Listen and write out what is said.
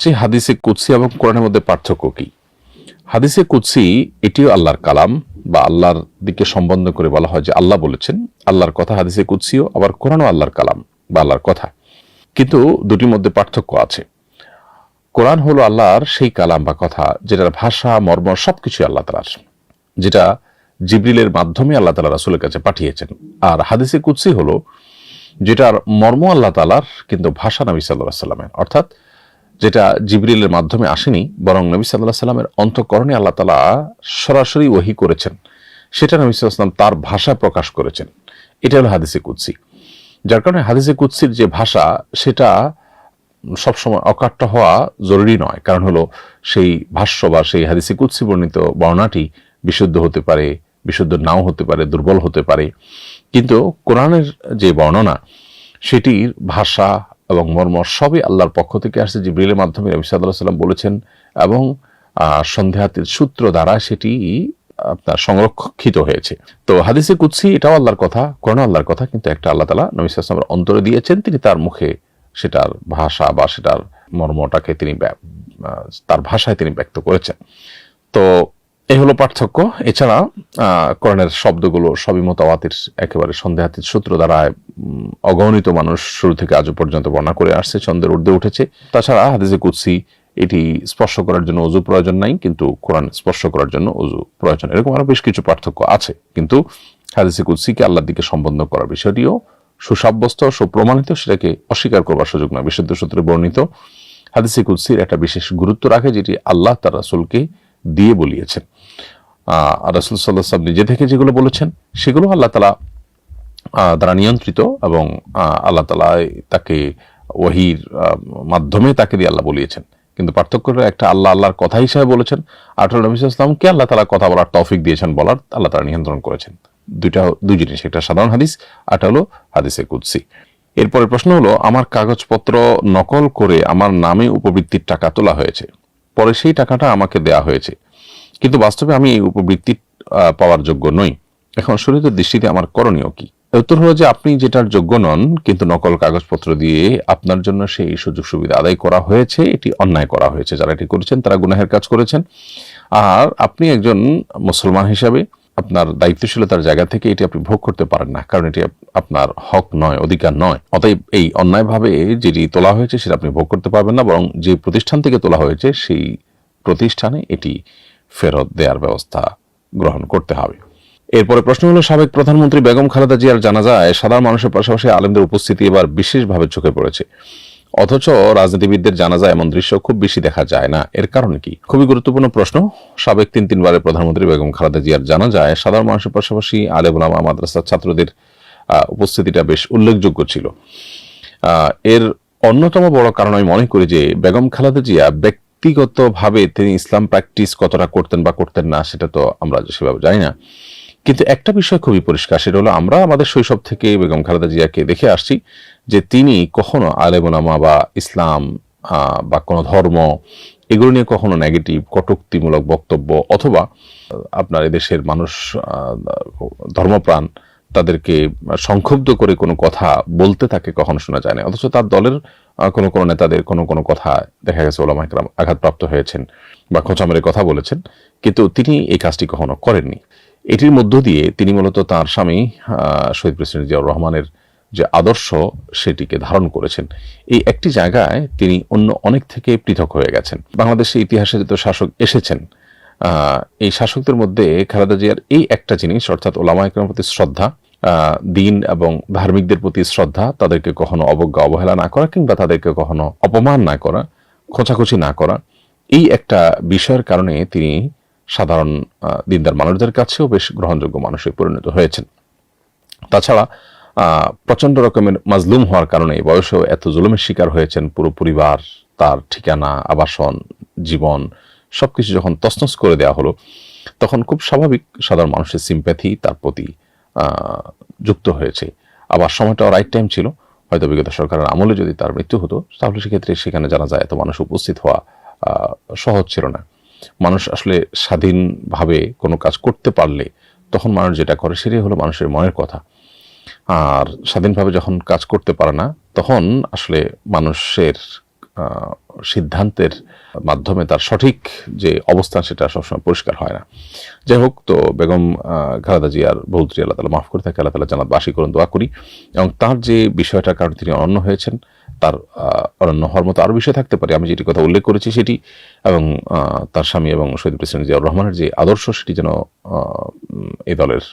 যে হাদিসে কুদসি এবং কোরআনের মধ্যে পার্থক্য কি? হাদিসে কুদসি এটিও আল্লাহর কালাম বা আল্লাহর দিকে সম্বন্ধ করে বলা হয় যে আল্লাহ বলেছেন, আল্লাহর কথা হাদিসে কুদসিও, আবার কোরআনও আল্লাহর কালাম বা আল্লাহর কথা। কিন্তু দুটির মধ্যে পার্থক্য আছে। কোরআন হলো আল্লাহর সেই কালাম বা কথা যেটার ভাষা, মর্ম সবকিছু আল্লাহ তাআলার, যেটা জিবরিলের মাধ্যমে আল্লাহ তাআলা রাসূলের কাছে পাঠিয়েছেন। আর হাদিসে কুদসি হলো যেটার মর্ম আল্লাহ তাআলার কিন্তু ভাষা নবী সাল্লাল্লাহু আলাইহি ওয়াসাল্লামের, অর্থাৎ যেটা জিবরিলের মাধ্যমে আসেনি, বরং নবী সাল্লাল্লাহু আলাইহি ওয়াসাল্লামের অন্তঃকরণে আল্লাহ তাআলা সরাসরি ওহী করেছেন, সেটা নবী সাল্লাল্লাহু আলাইহি ওয়াসাল্লাম তার ভাষা প্রকাশ করেছেন। এটা হলো হাদিসে কুদসি। যার কারণে হাদিসে কুদসির যে ভাষা, সেটা সবসময় অকাট্য হওয়া জরুরি নয়। কারণ হলো সেই ভাষ্য বা সেই হাদিসে কুদসি বর্ণিত বর্ণনাটি বিশুদ্ধ হতে পারে, বিশুদ্ধ নাও হতে পারে, দুর্বল হতে পারে। কিন্তু কোরআনের যে বর্ণনা, সেটির ভাষা এবং মর্ম সবই আল্লাহর পক্ষ থেকে আসছে, জিবরিলের মাধ্যমে নবী সাল্লাল্লাহু আলাইহি ওয়াসাল্লাম বলেছেন, এবং সন্দেহাতীত সূত্র দ্বারা সেটি আপনার সংরক্ষিত হয়েছে। তো হাদিসে কুদসি এটাও আল্লাহর কথা, কোরআন আল্লাহর কথা, কিন্তু একটা আল্লাহ তাআলা নবী সাল্লাল্লাহু আলাইহি ওয়াসাল্লামের অন্তরে দিয়েছেন, তিনি তার মুখে সেটার ভাষা বা সেটার মর্মটাকে তিনি তার ভাষায় তিনি ব্যক্ত করেছেন। তো এই হলো পার্থক্য। এছাড়া কোরআনের শব্দগুলো সবই মুতাওয়াতির, একেবারে সন্দেহাতীত সূত্র দ্বারা অগণিত মানুষ শুরু থেকে আজও পর্যন্ত বর্ণনা করে আসছে, ছন্দের ঊর্ধ্বে উঠেছে। তাছাড়া হাদিসে কুদসি এটি স্পর্শ করার জন্য ওযু প্রয়োজন নাই, কিন্তু কোরআন স্পর্শ করার জন্য ওযু প্রয়োজন। এরকম আরো বেশ কিছু পার্থক্য আছে, কিন্তু হাদিসে কুদসিকে আল্লাহর দিকে সম্বোধন করার বিষয়টিও সুসাব্যস্ত, সুপ্রমাণিত, সেটাকে অস্বীকার করবার সুযোগ নয়। বিশুদ্ধ সূত্রে বর্ণিত হাদিসে কুদসির একটা বিশেষ গুরুত্ব রাখে, যেটি আল্লাহ তার রাসূলকে দিয়ে বলিয়েছেন। রাসূল সাল্লাল্লাহু আলাইহি ওয়াসাল্লাম নিজে থেকে যেগুলো বলেছেন, সেগুলো আল্লাহ তাআলা দ্বারা নিয়ন্ত্রিত, এবং আল্লাহ তাআলা তাকে ওহীর মাধ্যমে তাকে দিয়ে আল্লাহ বলিয়েছেন। কিন্তু পার্থক্য হলো, একটা আল্লাহ আল্লাহর কথা হিসেবে বলেছেন, আর নবী সাল্লাল্লাহু আলাইহি ওয়াসাল্লামকে আল্লাহ তাআলা কথা বলার তৌফিক দিয়েছেন, বলার আল্লাহ তাআলা নিয়ন্ত্রণ করেছেন। দুই জিনিস, একটা সাধারণ হাদিস, আরটা হলো হাদিসে কুদসি। এরপরে প্রশ্ন হলো, আমার কাগজপত্র নকল করে আমার নামে উপবৃত্তির টাকা তোলা হয়েছে, পরে সেই টাকাটা আমাকে দেয়া হয়েছে, কিন্তু বাস্তবে আমি এই উপবৃত্তি পাওয়ার যোগ্য নই। এখন শরীয়তের দৃষ্টিতে আমার করণীয় কি? উত্তর হলো যে, আপনি যেটার যোগ্য নন, কিন্তু নকল কাগজপত্র দিয়ে আপনার জন্য সেই সুযোগ সুবিধা আদায় করা হয়েছে, এটি অন্যায় করা হয়েছে। যারা এটি করেছেন তারা গুনাহের কাজ করেছেন। আর আপনি একজন মুসলমান হিসাবে আপনার দায়িত্বশীলতার জায়গা থেকে এটি আপনি ভোগ করতে পারেন না, কারণ এটি আপনার হক নয়, অধিকার নয়। অতএব এই অন্যায়ভাবে যেটি তোলা হয়েছে সেটা আপনি ভোগ করতে পারবেন না, বরং যে প্রতিষ্ঠান থেকে তোলা হয়েছে সেই প্রতিষ্ঠানে এটি ফেরত দেওয়ার ব্যবস্থা গ্রহণ করতে হবে। এরপরে প্রশ্ন হলো, সাবেক প্রধানমন্ত্রী বেগম খালেদা জিয়ার জানাজায় সাধারণ মানুষের পাশাপাশি আলেমদের উপস্থিতি এবার বিশেষভাবে চোখে পড়েছে, অথচ রাজনীতিবিদদের জানাজায় এমন দৃশ্য খুব বেশি দেখা যায় না। এর কারণ কি? খুবই গুরুত্বপূর্ণ প্রশ্ন। সাবেক তিনবারের প্রধানমন্ত্রী বেগম খালেদা জিয়ার জানাজায় সাধারণ মানুষের পাশাপাশি আলেম ওলামা, মাদ্রাসার ছাত্রদের উপস্থিতিটা বেশ উল্লেখযোগ্য ছিল। এর অন্যতম বড় কারণ আমি মনে করি যে, বেগম খালেদা জিয়া ব্যক্তিগতভাবে তিনি ইসলাম প্র্যাকটিস কতটা করতেন বা করতেন না, সেটা তো আমরা সেভাবে জানি না। কিন্তু একটা বিষয় খুবই পরিষ্কার, সেটা হলো, আমরা আমাদের শৈশব থেকে বেগম খালেদা জিয়াকে দেখে আসছি যে তিনি কখনো আলেম ওলামা বা ইসলাম বা কোনো ধর্ম, এগুলো নিয়ে কখনো নেগেটিভ কটূক্তিমূলক বক্তব্য, অথবা আপনার এদেশের মানুষ ধর্মপ্রাণ, তাদেরকে সংক্ষুব্ধ করে কোনো কথা বলতে তাকে কখনো শোনা যায় না। অথচ তার দলের কোনো নেতাদের কোনো কথা দেখা গেছে ওলামা ইকরাম আঘাতপ্রাপ্ত হয়েছেন বা খোঁচা মেরে কথা বলেছেন, কিন্তু তিনি এই কাজটি কখনো করেননি। এটির মধ্য দিয়ে তিনি মূলত তার স্বামী শহীদ প্রেসিডেন্ট জিয়াউর রহমানের যে আদর্শ, সেটিকে ধারণ করেছেন। এই একটি জায়গায় তিনি অন্য অনেক থেকে পৃথক হয়ে গেছেন। বাংলাদেশের ইতিহাসে যত শাসক এসেছেন, এই শাসকদের মধ্যে খালেদা জিয়ার এই একটা জিনিস, অর্থাৎ ওলামা ইকরামের প্রতি শ্রদ্ধা, দিন এবং ধার্মিকদের প্রতি শ্রদ্ধা, তাদেরকে কখনো অবজ্ঞা অবহেলা না করা, কিংবা তাদেরকে কখনো অপমান না করা, খোঁচাখুচি না করা, এই একটা বিষয়ের কারণে তিনি সাধারণ দিনদার মানুষদের কাছেও বেশ গ্রহণযোগ্য মানুষে পরিণত হয়েছেন। তাছাড়া প্রচন্ড রকমের মাজলুম হওয়ার কারণে বয়সেও এত জুলুমের শিকার হয়েছেন। পুরো পরিবার, তার ঠিকানা, আবাসন, জীবন সবকিছু যখন তছনছ করে দেওয়া হলো, তখন খুব স্বাভাবিক সাধারণ মানুষের সিম্প্যাথি তার প্রতি যুক্ত হয়েছে। আবার সময়টাও রাইট টাইম ছিল। হয়তো বিগত সরকারের আমলে যদি তার মৃত্যু হতো, তাহলে সেক্ষেত্রে সেখানে জানা যায় এত মানুষ উপস্থিত হওয়া সহজ ছিল না। মানুষ আসলে স্বাধীনভাবে কোনো কাজ করতে পারলে তখন মানুষ যেটা করে, সেটাই হলো মানুষের মনের কথা। আর স্বাধীনভাবে যখন কাজ করতে পারে না, তখন আসলে মানুষের সিদ্ধান্তের মাধ্যমে তার সঠিক যে অবস্থান সেটা সবসময় পরিষ্কার হয় না। যাই হোক, তো বেগম খালেদা জিয়ার বহুত্রী আল্লাহ তাআলা মাফ করে থাকে, আল্লাহ তাআলা জান্নাতবাসী করুন, দোয়া করি। এবং তার যে বিষয়টার কারণে তিনি অনন্য হয়েছেন, তার অনন্য হওয়ার মতো আরও বিষয় থাকতে পারে, আমি যেটি কথা উল্লেখ করেছি সেটি, এবং তার স্বামী এবং শহীদ প্রেসিডেন্ট জিয়াউর রহমানের যে আদর্শ সেটি যেন এই দলের